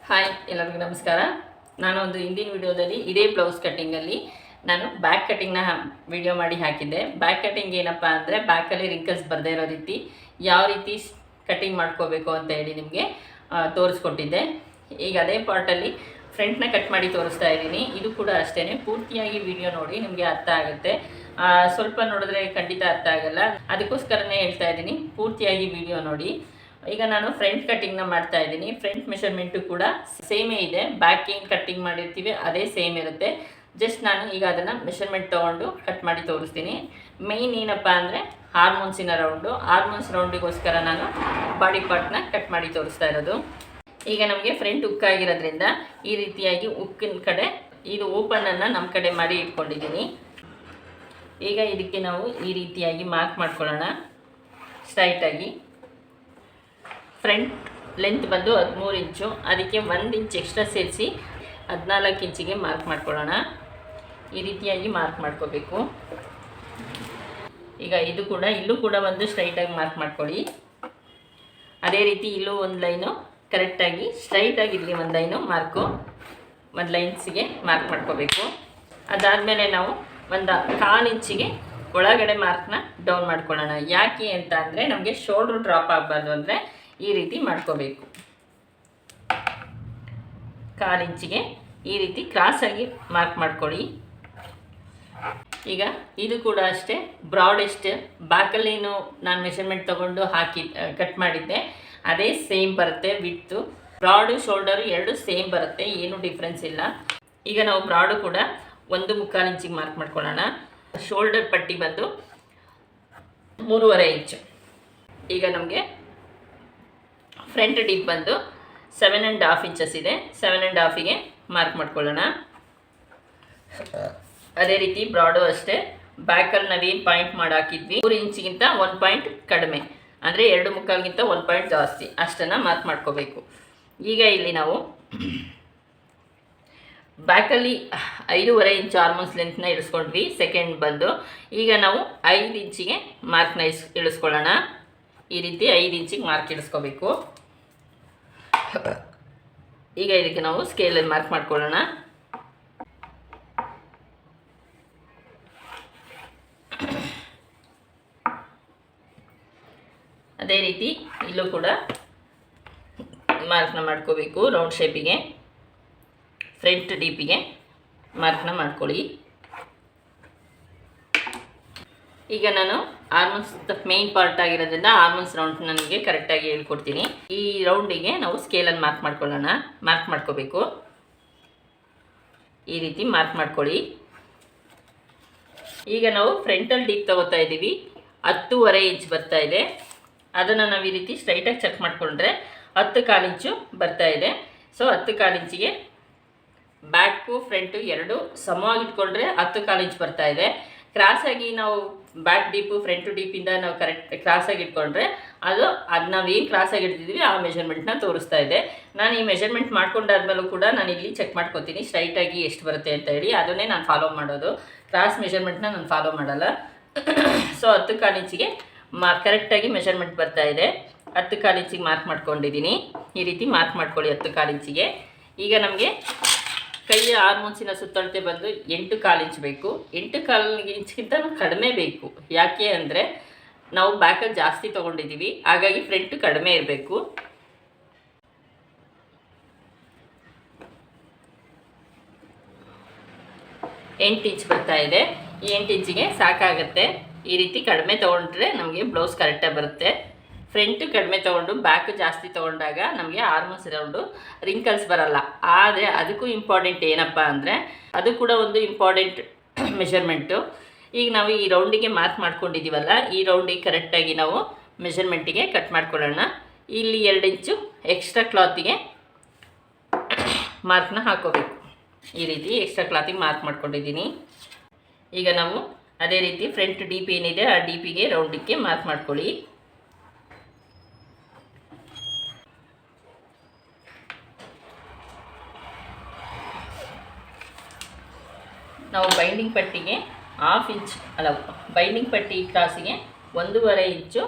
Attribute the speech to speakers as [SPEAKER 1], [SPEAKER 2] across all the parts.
[SPEAKER 1] Hi ಎಲ್ಲರಿಗೂ ನಮಸ್ಕಾರ. ನಾನು ಒಂದು ಹಿಂದಿನ ವಿಡಿಯೋದಲ್ಲಿ ಇದೇ ಬ್ಲೌಸ್ ಕಟ್ಟಿಂಗಲ್ಲಿ ನಾನು ಬ್ಯಾಕ್ ಕಟ್ಟಿಂಗ್ನ ವಿಡಿಯೋ ಮಾಡಿ ಹಾಕಿದ್ದೆ. ಬ್ಯಾಕ್ ಕಟ್ಟಿಂಗ್ ಏನಪ್ಪ ಅಂದರೆ ಬ್ಯಾಕಲ್ಲಿ ರಿಂಕಲ್ಸ್ ಬರದೇ ಇರೋ ರೀತಿ ಯಾವ ರೀತಿ ಕಟ್ಟಿಂಗ್ ಮಾಡ್ಕೋಬೇಕು ಅಂತ ಹೇಳಿ ನಿಮಗೆ ತೋರಿಸ್ಕೊಟ್ಟಿದ್ದೆ. ಈಗ ಅದೇ ಪಾರ್ಟಲ್ಲಿ ಫ್ರಂಟ್ನ ಕಟ್ ಮಾಡಿ ತೋರಿಸ್ತಾ ಇದ್ದೀನಿ. ಇದು ಕೂಡ ಅಷ್ಟೇ, ಪೂರ್ತಿಯಾಗಿ ವಿಡಿಯೋ ನೋಡಿ ನಿಮಗೆ ಅರ್ಥ ಆಗುತ್ತೆ. ಸ್ವಲ್ಪ ನೋಡಿದ್ರೆ ಖಂಡಿತ ಅರ್ಥ ಆಗಲ್ಲ, ಅದಕ್ಕೋಸ್ಕರನೇ ಹೇಳ್ತಾ ಇದ್ದೀನಿ ಪೂರ್ತಿಯಾಗಿ ವಿಡಿಯೋ ನೋಡಿ. ಈಗ ನಾನು ಫ್ರಂಟ್ ಕಟ್ಟಿಂಗ್ನ ಮಾಡ್ತಾ ಇದ್ದೀನಿ. ಫ್ರಂಟ್ ಮೆಷರ್ಮೆಂಟು ಕೂಡ ಸೇಮೇ ಇದೆ, ಬ್ಯಾಕ್ ಏನು ಕಟ್ಟಿಂಗ್ ಮಾಡಿರ್ತೀವಿ ಅದೇ ಸೇಮ್ ಇರುತ್ತೆ. ಜಸ್ಟ್ ನಾನು ಈಗ ಅದನ್ನು ಮೆಷರ್ಮೆಂಟ್ ತೊಗೊಂಡು ಕಟ್ ಮಾಡಿ ತೋರಿಸ್ತೀನಿ. ಮೇಯ್ನ್ ಏನಪ್ಪ ಅಂದರೆ ಹಾರ್ಮೋನ್ಸಿನ ಹಾರ್ಮೋನ್ಸ್ ರೌಂಡಿಗೋಸ್ಕರ ನಾನು ಬಾಡಿ ಪಾರ್ಟ್ನ ಕಟ್ ಮಾಡಿ ತೋರಿಸ್ತಾ ಇರೋದು. ಈಗ ನಮಗೆ ಫ್ರಂಟ್ ಹುಕ್ ಆಗಿರೋದ್ರಿಂದ ಈ ರೀತಿಯಾಗಿ ಹುಕ್ಕಿನ ಕಡೆ ಇದು ಓಪನನ್ನು ನಮ್ಮ ಕಡೆ ಮಾಡಿ ಇಟ್ಕೊಂಡಿದ್ದೀನಿ. ಈಗ ಇದಕ್ಕೆ ನಾವು ಈ ರೀತಿಯಾಗಿ ಮಾರ್ಕ್ ಮಾಡ್ಕೊಳ್ಳೋಣ ಸ್ಟ್ರೈಟಾಗಿ. ಫ್ರಂಟ್ ಲೆಂತ್ ಬಂದು 13 ಇಂಚು, ಅದಕ್ಕೆ 1 ಇಂಚ್ ಎಕ್ಸ್ಟ್ರಾ ಸೇರಿಸಿ 14 ಇಂಚಿಗೆ ಮಾರ್ಕ್ ಮಾಡ್ಕೊಳ್ಳೋಣ. ಈ ರೀತಿಯಾಗಿ ಮಾರ್ಕ್ ಮಾಡ್ಕೋಬೇಕು. ಈಗ ಇಲ್ಲೂ ಕೂಡ ಒಂದು ಸ್ಟ್ರೈಟಾಗಿ ಮಾರ್ಕ್ ಮಾಡ್ಕೊಳ್ಳಿ. ಅದೇ ರೀತಿ ಇಲ್ಲೂ ಒಂದು ಲೈನು ಕರೆಕ್ಟಾಗಿ ಸ್ಟ್ರೈಟಾಗಿ ಇಲ್ಲಿ ಒಂದು ಲೈನು ಒಂದು ಲೈನ್ಸಿಗೆ ಮಾರ್ಕ್ ಮಾಡ್ಕೋಬೇಕು. ಅದಾದಮೇಲೆ ನಾವು ಒಂದು 1/4 ಇಂಚಿಗೆ ಒಳಗಡೆ ಮಾರ್ಕ್ನ ಡೌನ್ ಮಾಡ್ಕೊಳ್ಳೋಣ. ಯಾಕೆ ಅಂತ ಅಂದರೆ ನಮಗೆ ಶೋಲ್ಡ್ರು ಡ್ರಾಪ್ ಆಗಬಾರ್ದು, ಅಂದರೆ ಈ ರೀತಿ ಮಾಡ್ಕೋಬೇಕು. 1/4 ಇಂಚಿಗೆ ಈ ರೀತಿ ಕ್ರಾಸಾಗಿ ಮಾರ್ಕ್ ಮಾಡ್ಕೊಳ್ಳಿ. ಈಗ ಇದು ಕೂಡ ಅಷ್ಟೇ, ಬ್ರಾಡೆಸ್ಟ್ ಬ್ಯಾಕಲ್ಲೇನು ನಾನು ಮೆಷರ್ಮೆಂಟ್ ತೊಗೊಂಡು ಕಟ್ ಮಾಡಿದ್ದೆ ಅದೇ ಸೇಮ್ ಬರುತ್ತೆ. ವಿಡ್ತು ಬ್ರಾಡು ಶೋಲ್ಡರು ಎರಡು ಸೇಮ್ ಬರುತ್ತೆ, ಏನೂ ಡಿಫ್ರೆನ್ಸ್ ಇಲ್ಲ. ಈಗ ನಾವು ಬ್ರಾಡು ಕೂಡ 1/4 ಇಂಚಿಗೆ ಮಾರ್ಕ್ ಮಾಡ್ಕೊಳ್ಳೋಣ. ಶೋಲ್ಡರ್ ಪಟ್ಟಿ ಬಂದು 3.5 ಇಂಚು. ಈಗ ನಮಗೆ ಫ್ರಂಟ್ ಡೀಪ್ ಬಂದು 7.5 ಇಂಚಸ್ ಇದೆ. 7.5ಗೆ ಮಾರ್ಕ್ ಮಾಡ್ಕೊಳ್ಳೋಣ. ಅದೇ ರೀತಿ ಬ್ರಾಡು ಅಷ್ಟೇ, ಬ್ಯಾಕಲ್ಲಿ ನಾವೇನು ಪಾಯಿಂಟ್ ಮಾಡಿ ಹಾಕಿದ್ವಿ 3 ಇಂಚಿಗಿಂತ 1 ಪಾಯಿಂಟ್ ಕಡಿಮೆ, ಅಂದರೆ 2.25ಗಿಂತ 1 ಪಾಯಿಂಟ್ ಜಾಸ್ತಿ, ಅಷ್ಟನ್ನು ಮಾರ್ಕ್ ಮಾಡ್ಕೋಬೇಕು. ಈಗ ಇಲ್ಲಿ ನಾವು ಬ್ಯಾಕಲ್ಲಿ 5.5 ಇಂಚ್ ಆರ್ಮೋನ್ಸ್ ಲೆಂತ್ನ ಇಳಿಸ್ಕೊಂಡ್ವಿ ಸೆಕೆಂಡ್ ಬಂದು. ಈಗ ನಾವು 5 ಇಂಚಿಗೆ ಮಾರ್ಕ್ನ ಇಳಿಸ್ಕೊಳ್ಳೋಣ. ಈ ರೀತಿ 5 ಇಂಚಿಗೆ ಮಾರ್ಕ್ ಇಳಿಸ್ಕೋಬೇಕು. ಈಗ ಇದಕ್ಕೆ ನಾವು ಸ್ಕೇಲಲ್ಲಿ ಮಾರ್ಕ್ ಮಾಡ್ಕೊಳ್ಳೋಣ. ಅದೇ ರೀತಿ ಇಲ್ಲೂ ಕೂಡ ಮಾರ್ಕ್ನ ಮಾಡ್ಕೋಬೇಕು. ರೌಂಡ್ ಶೇಪಿಗೆ ಫ್ರಂಟ್ ಡೀಪಿಗೆ ಮಾರ್ಕ್ನ ಮಾಡ್ಕೊಳ್ಳಿ. ಈಗ ನಾನು ಆರ್ಮೋನ್ಸ್ ಮೇನ್ ಪಾರ್ಟ್ ಆಗಿರೋದ್ರಿಂದ ಆರ್ಮೋನ್ಸ್ ರೌಂಡ್ ನನಗೆ ಕರೆಕ್ಟಾಗಿ ಹೇಳ್ಕೊಡ್ತೀನಿ. ಈ ರೌಂಡಿಗೆ ನಾವು ಸ್ಕೇಲಲ್ಲಿ ಮಾರ್ಕ್ ಮಾಡ್ಕೋಬೇಕು. ಈ ರೀತಿ ಮಾರ್ಕ್ ಮಾಡ್ಕೊಳ್ಳಿ. ಈಗ ನಾವು ಫ್ರಂಟಲ್ಲಿ ಡೀಪ್ ತೊಗೋತಾ ಇದ್ದೀವಿ, 10.5 ಇಂಚ್ ಬರ್ತಾ ಇದೆ. ಅದನ್ನು ನಾವು ಈ ರೀತಿ ಸ್ಟ್ರೈಟಾಗಿ ಚೆಕ್ ಮಾಡಿಕೊಂಡ್ರೆ 10.25 ಇಂಚು ಬರ್ತಾ ಇದೆ. ಸೊ 10.25 ಇಂಚಿಗೆ ಬ್ಯಾಕು ಫ್ರಂಟು ಎರಡು ಸಮವಾಗಿ ಇಟ್ಕೊಂಡ್ರೆ 10.25 ಇಂಚ್ ಬರ್ತಾ ಇದೆ. ಕ್ರಾಸಾಗಿ ನಾವು ಬ್ಯಾಕ್ ಡೀಪು ಫ್ರಂಟು ಡೀಪಿಂದ ನಾವು ಕ್ರಾಸಾಗಿ ಇಟ್ಕೊಂಡ್ರೆ ಅದು ನಾವೇನು ಕ್ರಾಸಾಗಿ ಇಡ್ತಿದ್ವಿ ಆ ಮೆಷರ್ಮೆಂಟ್ನ ತೋರಿಸ್ತಾ ಇದೆ. ನಾನು ಈ ಮೆಷರ್ಮೆಂಟ್ ಮಾಡ್ಕೊಂಡಾದ್ಮೇಲೂ ಕೂಡ ನಾನು ಇಲ್ಲಿ ಚೆಕ್ ಮಾಡ್ಕೊತೀನಿ ಸ್ಟ್ರೈಟಾಗಿ ಎಷ್ಟು ಬರುತ್ತೆ ಅಂತ ಹೇಳಿ. ಅದನ್ನೇ ನಾನು ಫಾಲೋ ಮಾಡೋದು, ಕ್ರಾಸ್ ಮೆಷರ್ಮೆಂಟ್ನ ನಾನು ಫಾಲೋ ಮಾಡಲ್ಲ. ಸೊ 10.25 ಇಂಚಿಗೆ ಕರೆಕ್ಟಾಗಿ ಮೆಷರ್ಮೆಂಟ್ ಬರ್ತಾ ಇದೆ. 10.25 ಇಂಚಿಗೆ ಮಾರ್ಕ್ ಮಾಡ್ಕೊಂಡಿದ್ದೀನಿ. ಈ ರೀತಿ ಮಾರ್ಕ್ ಮಾಡ್ಕೊಳ್ಳಿ 10.25 ಇಂಚಿಗೆ. ಈಗ ನಮಗೆ ಕೈಯ ಹಾರ್ಮೋನ್ಸಿನ ಸುತ್ತಳತೆ ಬಂದು 8.25 ಇಂಚ್ ಬೇಕು. 8.25 ಇಂಚ್ಗಿಂತ ಕಡಿಮೆ ಬೇಕು. ಯಾಕೆ ಅಂದರೆ ನಾವು ಬ್ಯಾಕಲ್ಲಿ ಜಾಸ್ತಿ ತೊಗೊಂಡಿದ್ದೀವಿ, ಹಾಗಾಗಿ ಫ್ರಂಟ್ ಕಡಿಮೆ ಇರಬೇಕು. ಎಂಟು ಇಂಚ್ ಬರ್ತಾ ಇದೆ. ಈ 8 ಇಂಚಿಗೆ ಸಾಕಾಗುತ್ತೆ. ಈ ರೀತಿ ಕಡಿಮೆ ತೊಗೊಂಡ್ರೆ ನಮಗೆ ಬ್ಲೌಸ್ ಕರೆಕ್ಟಾಗಿ ಬರುತ್ತೆ. ಫ್ರಂಟು ಕಡಿಮೆ ತೊಗೊಂಡು ಬ್ಯಾಕು ಜಾಸ್ತಿ ತೊಗೊಂಡಾಗ ನಮಗೆ ಆರ್ಮೋನ್ಸ್ ರೌಂಡು ರಿಂಕಲ್ಸ್ ಬರಲ್ಲ. ಆದರೆ ಅದಕ್ಕೂ ಇಂಪಾರ್ಟೆಂಟ್ ಏನಪ್ಪ ಅಂದರೆ ಅದು ಕೂಡ ಒಂದು ಇಂಪಾರ್ಟೆಂಟ್ ಮೆಷರ್ಮೆಂಟು. ಈಗ ನಾವು ಈ ರೌಂಡಿಗೆ ಮಾರ್ಕ್ ಮಾಡ್ಕೊಂಡಿದ್ದೀವಲ್ಲ, ಈ ರೌಂಡಿಗೆ ಕರೆಕ್ಟಾಗಿ ನಾವು ಮೆಷರ್ಮೆಂಟಿಗೆ ಕಟ್ ಮಾಡ್ಕೊಳ್ಳೋಣ. ಇಲ್ಲಿ 2 ಇಂಚು ಎಕ್ಸ್ಟ್ರಾ ಕ್ಲಾತಿಗೆ ಮಾರ್ಕ್ನ ಹಾಕೋಬೇಕು. ಈ ರೀತಿ ಎಕ್ಸ್ಟ್ರಾ ಕ್ಲಾತಿಗೆ ಮಾರ್ಕ್ ಮಾಡ್ಕೊಂಡಿದ್ದೀನಿ. ಈಗ ನಾವು ಅದೇ ರೀತಿ ಫ್ರಂಟ್ ಡೀಪ್ ಏನಿದೆ ಆ ಡೀಪಿಗೆ ರೌಂಡಿಗೆ ಮಾರ್ಕ್ ಮಾಡ್ಕೊಳ್ಳಿ. ನಾವು ಬೈಂಡಿಂಗ್ ಪಟ್ಟಿಗೆ ಬೈಂಡಿಂಗ್ ಪಟ್ಟಿ ಕ್ರಾಸಿಗೆ 1.25 ಇಂಚು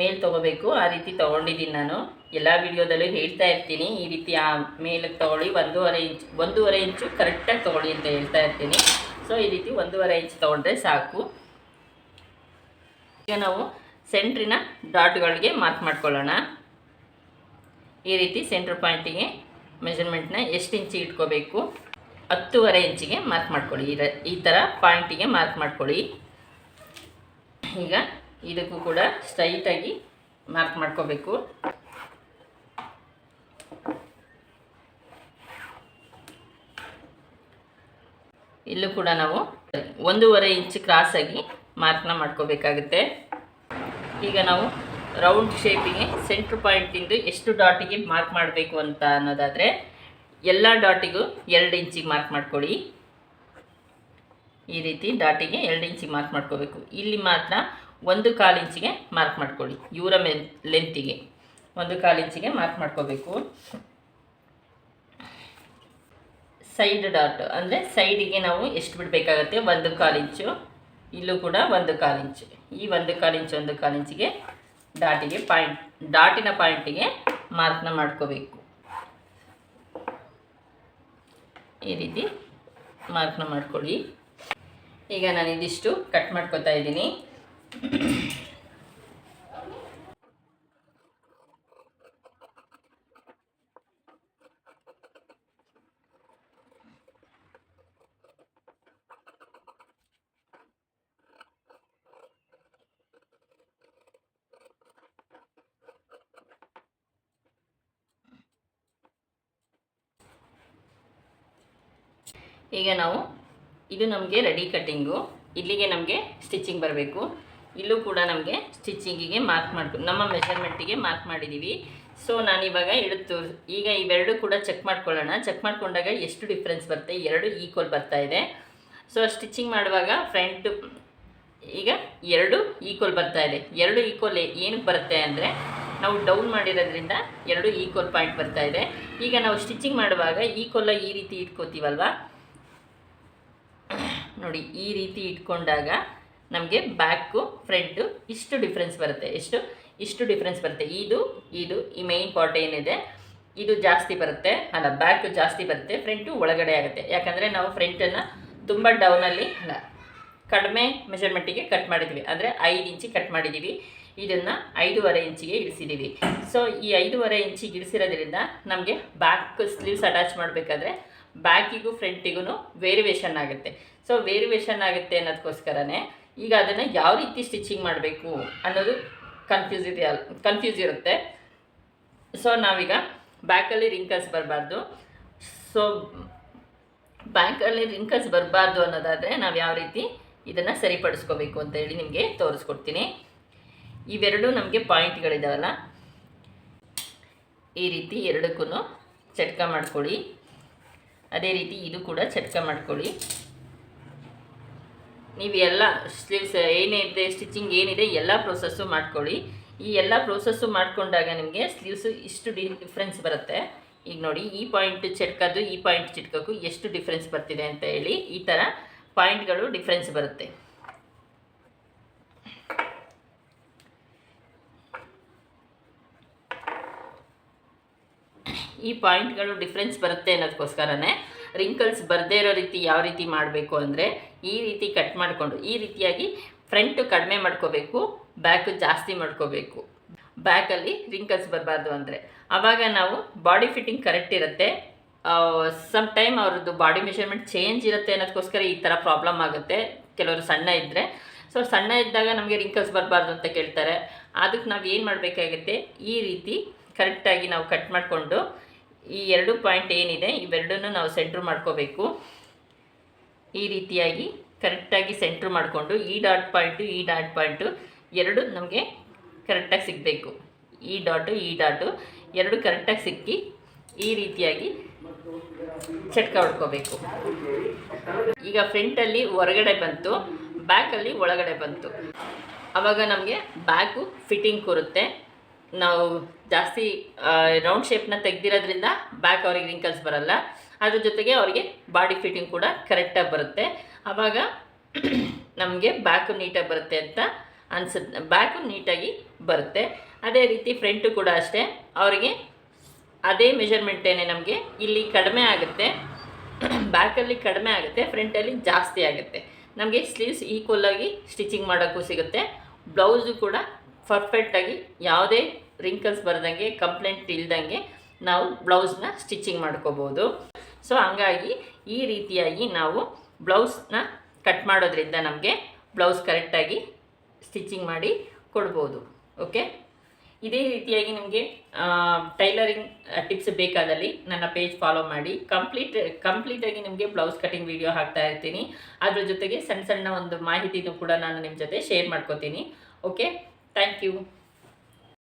[SPEAKER 1] ಮೇಲೆ ತೊಗೋಬೇಕು. ಆ ರೀತಿ ತೊಗೊಂಡಿದ್ದೀನಿ ನಾನು. ಎಲ್ಲ ವಿಡಿಯೋದಲ್ಲೂ ಹೇಳ್ತಾ ಇರ್ತೀನಿ, ಈ ರೀತಿ ಆ ಮೇಲಕ್ಕೆ ತೊಗೊಳ್ಳಿ, 1.5 ಇಂಚು ಕರೆಕ್ಟಾಗಿ ತೊಗೊಳ್ಳಿ ಅಂತ ಹೇಳ್ತಾ ಇರ್ತೀನಿ. ಸೊ ಈ ರೀತಿ 1.5 ಇಂಚ್ ತೊಗೊಂಡ್ರೆ ಸಾಕು. ಈಗ ನಾವು ಸೆಂಟ್ರಿನ ಡಾಟ್ಗಳಿಗೆ ಮಾರ್ಕ್ ಮಾಡ್ಕೊಳ್ಳೋಣ. ಈ ರೀತಿ ಸೆಂಟ್ರ್ ಪಾಯಿಂಟಿಗೆ ಮೆಜರ್ಮೆಂಟ್ನ ಎಷ್ಟು ಇಂಚಿಗೆ ಇಟ್ಕೋಬೇಕು, 10.5 ಇಂಚಿಗೆ ಮಾರ್ಕ್ ಮಾಡ್ಕೊಳ್ಳಿ. ಈ ಥರ ಪಾಯಿಂಟಿಗೆ ಮಾರ್ಕ್ ಮಾಡ್ಕೊಳ್ಳಿ. ಈಗ ಇದಕ್ಕೂ ಕೂಡ ಸ್ಟ್ರೈಟಾಗಿ ಮಾರ್ಕ್ ಮಾಡ್ಕೋಬೇಕು. ಇಲ್ಲೂ ಕೂಡ ನಾವು 1.5 ಇಂಚ್ ಕ್ರಾಸಾಗಿ ಮಾರ್ಕ್ನ ಮಾಡ್ಕೋಬೇಕಾಗುತ್ತೆ. ಈಗ ನಾವು ರೌಂಡ್ ಶೇಪಿಗೆ ಸೆಂಟ್ರ್ ಪಾಯಿಂಟಿಂದ ಎಷ್ಟು ಡಾಟಿಗೆ ಮಾರ್ಕ್ ಮಾಡಬೇಕು ಅಂತ ಅನ್ನೋದಾದರೆ, ಎಲ್ಲ ಡಾಟಿಗೂ 2 ಇಂಚಿಗೆ ಮಾರ್ಕ್ ಮಾಡ್ಕೊಳ್ಳಿ. ಈ ರೀತಿ ಡಾಟಿಗೆ 2 ಇಂಚಿಗೆ ಮಾರ್ಕ್ ಮಾಡ್ಕೋಬೇಕು. ಇಲ್ಲಿ ಮಾತ್ರ 1/4 ಇಂಚಿಗೆ ಮಾರ್ಕ್ ಮಾಡ್ಕೊಳ್ಳಿ. ಇವರ ಲೆಂತಿಗೆ 1/4 ಇಂಚಿಗೆ ಮಾರ್ಕ್ ಮಾಡ್ಕೋಬೇಕು. ಸೈಡ್ ಡಾಟ್ ಅಂದರೆ ಸೈಡಿಗೆ ನಾವು ಎಷ್ಟು ಬಿಡಬೇಕಾಗತ್ತೆ, 1/4 ಇಂಚು. ಇಲ್ಲೂ ಕೂಡ 1/4 ಇಂಚು. ಈ 1/4 ಇಂಚಿಗೆ ಡಾಟಿನ ಪಾಯಿಂಟಿಗೆ ಮಾರ್ಕ್ನ ಮಾಡ್ಕೋಬೇಕು. ಈ ರೀತಿ ಮಾರ್ಕ್ನ ಮಾಡ್ಕೊಳ್ಳಿ. ಈಗ ನಾನು ಇದಿಷ್ಟು ಕಟ್ ಮಾಡ್ಕೊತಾ ಇದ್ದೀನಿ. ಈಗ ನಾವು ಇದು ನಮಗೆ ರೆಡಿ ಕಟ್ಟಿಂಗು. ಇಲ್ಲಿಗೆ ನಮಗೆ ಸ್ಟಿಚಿಂಗ್ ಬರಬೇಕು. ಇಲ್ಲೂ ಕೂಡ ನಮಗೆ ಸ್ಟಿಚಿಂಗಿಗೆ ನಮ್ಮ ಮೆಷರ್ಮೆಂಟಿಗೆ ಮಾರ್ಕ್ ಮಾಡಿದ್ದೀವಿ. ಸೊ ನಾನಿವಾಗ ಈಗ ಇವೆರಡು ಕೂಡ ಚೆಕ್ ಮಾಡ್ಕೊಳ್ಳೋಣ. ಚೆಕ್ ಮಾಡ್ಕೊಂಡಾಗ ಎಷ್ಟು ಡಿಫ್ರೆನ್ಸ್ ಬರುತ್ತೆ, 2 ಈಕ್ವಲ್ ಬರ್ತಾ ಇದೆ. ಸೊ ಸ್ಟಿಚಿಂಗ್ ಮಾಡುವಾಗ ಫ್ರಂಟ್ ಈಗ 2 ಈಕ್ವಲ್ ಬರ್ತಾ ಇದೆ. 2 ಈಕ್ವಲ್ ಏನಕ್ಕೆ ಬರುತ್ತೆ ಅಂದರೆ, ನಾವು ಡೌನ್ ಮಾಡಿರೋದ್ರಿಂದ 2 ಈಕ್ವಲ್ ಪಾಯಿಂಟ್ ಬರ್ತಾ ಇದೆ. ಈಗ ನಾವು ಸ್ಟಿಚಿಂಗ್ ಮಾಡುವಾಗ ಈಕ್ವಲ್ ಈ ರೀತಿ ಇಟ್ಕೋತೀವಲ್ವ, ನೋಡಿ ಈ ರೀತಿ ಇಟ್ಕೊಂಡಾಗ ನಮಗೆ ಬ್ಯಾಕು ಫ್ರಂಟು ಇಷ್ಟು ಡಿಫ್ರೆನ್ಸ್ ಬರುತ್ತೆ. ಇಷ್ಟು ಡಿಫ್ರೆನ್ಸ್ ಬರುತ್ತೆ. ಇದು ಈ ಮೈನ್ ಪಾರ್ಟ್ ಏನಿದೆ ಇದು ಜಾಸ್ತಿ ಬರುತ್ತೆ, ಬ್ಯಾಕು ಜಾಸ್ತಿ ಬರುತ್ತೆ, ಫ್ರಂಟು ಒಳಗಡೆ ಆಗುತ್ತೆ. ಯಾಕಂದರೆ ನಾವು ಫ್ರಂಟನ್ನು ತುಂಬ ಡೌನಲ್ಲಿ ಕಡಿಮೆ ಮೆಷರ್ಮೆಂಟಿಗೆ ಕಟ್ ಮಾಡಿದ್ದೀವಿ, ಅಂದರೆ 5 ಇಂಚಿಗೆ ಕಟ್ ಮಾಡಿದ್ದೀವಿ. ಇದನ್ನು 5.5 ಇಂಚಿಗೆ ಇಳಿಸಿದ್ದೀವಿ. ಸೊ ಈ 5.5 ಇಂಚಿಗೆ ಇಳಿಸಿರೋದ್ರಿಂದ ನಮಗೆ ಬ್ಯಾಕ್ ಸ್ಲೀವ್ಸ್ ಅಟ್ಯಾಚ್ ಮಾಡಬೇಕಾದ್ರೆ ಬ್ಯಾಕಿಗೂ ಫ್ರಂಟಿಗೂ ವೇರಿಯೇಷನ್ ಆಗುತ್ತೆ. ಸೊ ವೇರಿಯೇಷನ್ ಆಗುತ್ತೆ ಅನ್ನೋದಕ್ಕೋಸ್ಕರನೇ ಈಗ ಅದನ್ನು ಯಾವ ರೀತಿ ಸ್ಟಿಚಿಂಗ್ ಮಾಡಬೇಕು ಅನ್ನೋದು ಕನ್ಫ್ಯೂಸ್ ಇರುತ್ತೆ. ಸೊ ನಾವೀಗ ಬ್ಯಾಕಲ್ಲಿ ರಿಂಕಲ್ಸ್ ಬರಬಾರ್ದು. ಸೊ ಬ್ಯಾಕಲ್ಲಿ ರಿಂಕಲ್ಸ್ ಬರಬಾರ್ದು ಅನ್ನೋದಾದರೆ ನಾವು ಯಾವ ರೀತಿ ಇದನ್ನು ಸರಿಪಡಿಸ್ಕೋಬೇಕು ಅಂತ ಹೇಳಿ ನಿಮಗೆ ತೋರಿಸ್ಕೊಡ್ತೀನಿ. ಇವೆರಡು ನಮಗೆ ಪಾಯಿಂಟ್ಗಳಿದಾವಲ್ಲ, ಈ ರೀತಿ ಎರಡಕ್ಕೂ ಚಟ್ಕ ಮಾಡ್ಕೊಳ್ಳಿ. ಅದೇ ರೀತಿ ಇದು ಕೂಡ ಚಟ್ಕ ಮಾಡ್ಕೊಳ್ಳಿ. ನೀವು ಎಲ್ಲ ಸ್ಲೀವ್ಸ್ ಏನಿದೆ, ಸ್ಟಿಚಿಂಗ್ ಏನಿದೆ ಎಲ್ಲ ಪ್ರೋಸೆಸ್ಸು ಮಾಡ್ಕೊಳ್ಳಿ. ಈ ಎಲ್ಲ ಪ್ರೋಸೆಸ್ಸು ಮಾಡಿಕೊಂಡಾಗ ನಿಮಗೆ ಸ್ಲೀವ್ಸು ಇಷ್ಟು ಡಿಫ್ರೆನ್ಸ್ ಬರುತ್ತೆ. ಈಗ ನೋಡಿ, ಈ ಪಾಯಿಂಟ್ ಚಟ್ಕದ್ದು ಈ ಪಾಯಿಂಟ್ ಚಿಟ್ಕಕ್ಕೂ ಎಷ್ಟು ಡಿಫ್ರೆನ್ಸ್ ಬರ್ತಿದೆ ಅಂತ ಹೇಳಿ ಈ ಥರ ಪಾಯಿಂಟ್ಗಳು ಡಿಫ್ರೆನ್ಸ್ ಬರುತ್ತೆ. ಈ ಪಾಯಿಂಟ್ಗಳು ಡಿಫ್ರೆನ್ಸ್ ಬರುತ್ತೆ ಅನ್ನೋದಕ್ಕೋಸ್ಕರನೇ ರಿಂಕಲ್ಸ್ ಬರದೇ ಇರೋ ರೀತಿ ಯಾವ ರೀತಿ ಮಾಡಬೇಕು ಅಂದರೆ, ಈ ರೀತಿ ಕಟ್ ಮಾಡಿಕೊಂಡು ಈ ರೀತಿಯಾಗಿ ಫ್ರಂಟು ಕಡಿಮೆ ಮಾಡ್ಕೋಬೇಕು, ಬ್ಯಾಕು ಜಾಸ್ತಿ ಮಾಡ್ಕೋಬೇಕು. ಬ್ಯಾಕಲ್ಲಿ ರಿಂಕಲ್ಸ್ ಬರಬಾರ್ದು ಅಂದರೆ ಆವಾಗ ನಾವು ಬಾಡಿ ಫಿಟ್ಟಿಂಗ್ ಕರೆಕ್ಟ್ ಇರುತ್ತೆ. ಸಮ್ ಟೈಮ್ ಅವ್ರದ್ದು ಬಾಡಿ ಮೆಷರ್ಮೆಂಟ್ ಚೇಂಜ್ ಇರುತ್ತೆ ಅನ್ನೋದಕ್ಕೋಸ್ಕರ ಈ ಥರ ಪ್ರಾಬ್ಲಮ್ ಆಗುತ್ತೆ. ಕೆಲವರು ಸಣ್ಣ ಇದ್ದರೆ, ಸೊ ಸಣ್ಣ ಇದ್ದಾಗ ನಮಗೆ ರಿಂಕಲ್ಸ್ ಬರಬಾರ್ದು ಅಂತ ಕೇಳ್ತಾರೆ. ಅದಕ್ಕೆ ನಾವು ಏನು ಮಾಡಬೇಕಾಗುತ್ತೆ, ಈ ರೀತಿ ಕರೆಕ್ಟಾಗಿ ನಾವು ಕಟ್ ಮಾಡಿಕೊಂಡು ಈ 2 ಪಾಯಿಂಟ್ ಏನಿದೆ ಇವೆರಡನ್ನೂ ನಾವು ಸೆಂಟ್ರ್ ಮಾಡ್ಕೋಬೇಕು. ಈ ರೀತಿಯಾಗಿ ಕರೆಕ್ಟಾಗಿ ಸೆಂಟ್ರ್ ಮಾಡಿಕೊಂಡು ಈ ಡಾಟ್ ಪಾಯಿಂಟು ಎರಡು ನಮಗೆ ಕರೆಕ್ಟಾಗಿ ಸಿಗಬೇಕು. ಈ ಡಾಟು ಎರಡು ಕರೆಕ್ಟಾಗಿ ಸಿಕ್ಕಿ ಈ ರೀತಿಯಾಗಿ ಚಟ್ಕ ಹೊಡ್ಕೋಬೇಕು. ಈಗ ಫ್ರಂಟಲ್ಲಿ ಹೊರಗಡೆ ಬಂತು, ಬ್ಯಾಕಲ್ಲಿ ಒಳಗಡೆ ಬಂತು. ಆವಾಗ ನಮಗೆ ಬ್ಯಾಕು ಫಿಟ್ಟಿಂಗ್ ಕೂರುತ್ತೆ. ನಾವು ಜಾಸ್ತಿ ರೌಂಡ್ ಶೇಪ್ನ ತೆಗೆದಿರೋದ್ರಿಂದ ಬ್ಯಾಕ್ ಅವ್ರಿಗೆ ರಿಂಕಲ್ಸ್ ಬರಲ್ಲ. ಅದ್ರ ಜೊತೆಗೆ ಅವರಿಗೆ ಬಾಡಿ ಫಿಟ್ಟಿಂಗ್ ಕೂಡ ಕರೆಕ್ಟಾಗಿ ಬರುತ್ತೆ. ಆವಾಗ ನಮಗೆ ಬ್ಯಾಕು ನೀಟಾಗಿ ಬರುತ್ತೆ ಅಂತ ಅನಿಸುತ್ತೆ. ಬ್ಯಾಕು ನೀಟಾಗಿ ಬರುತ್ತೆ. ಅದೇ ರೀತಿ ಫ್ರಂಟು ಕೂಡ ಅಷ್ಟೇ, ಅವರಿಗೆ ಅದೇ ಮೆಷರ್ಮೆಂಟೇನೆ ನಮಗೆ ಇಲ್ಲಿ ಕಡಿಮೆ ಆಗುತ್ತೆ, ಬ್ಯಾಕಲ್ಲಿ ಕಡಿಮೆ ಆಗುತ್ತೆ, ಫ್ರಂಟಲ್ಲಿ ಜಾಸ್ತಿ ಆಗುತ್ತೆ. ನಮಗೆ ಸ್ಲೀವ್ಸ್ ಈಕ್ವಲಾಗಿ ಸ್ಟಿಚಿಂಗ್ ಮಾಡೋಕ್ಕೂ ಸಿಗುತ್ತೆ. ಬ್ಲೌಸು ಕೂಡ ಪರ್ಫೆಕ್ಟಾಗಿ ಯಾವುದೇ ರಿಂಕಲ್ಸ್ ಬರ್ದಂಗೆ, ಕಂಪ್ಲೇಂಟ್ ಇಲ್ದಂಗೆ ನಾವು ಬ್ಲೌಸ್ನ ಸ್ಟಿಚಿಂಗ್ ಮಾಡ್ಕೋಬೋದು. ಸೊ ಹಂಗಾಗಿ ಈ ರೀತಿಯಾಗಿ ನಾವು ಬ್ಲೌಸ್ನ ಕಟ್ ಮಾಡೋದ್ರಿಂದ ನಮಗೆ ಬ್ಲೌಸ್ ಕರೆಕ್ಟಾಗಿ ಸ್ಟಿಚಿಂಗ್ ಮಾಡಿ ಕೊಡ್ಬೋದು. ಓಕೆ, ಇದೇ ರೀತಿಯಾಗಿ ನಿಮಗೆ ಟೈಲರಿಂಗ್ ಟಿಪ್ಸ್ ಬೇಕಾದಲ್ಲಿ ನನ್ನ ಪೇಜ್ ಫಾಲೋ ಮಾಡಿ. ಕಂಪ್ಲೀಟಾಗಿ ನಿಮಗೆ ಬ್ಲೌಸ್ ಕಟಿಂಗ್ ವಿಡಿಯೋ ಹಾಕ್ತಾ ಇರ್ತೀನಿ. ಅದ್ರ ಜೊತೆಗೆ ಸಣ್ಣ ಸಣ್ಣ ಒಂದು ಮಾಹಿತಿನೂ ಕೂಡ ನಾನು ನಿಮ್ಮ ಜೊತೆ ಶೇರ್ ಮಾಡ್ಕೋತೀನಿ. Okay, thank you.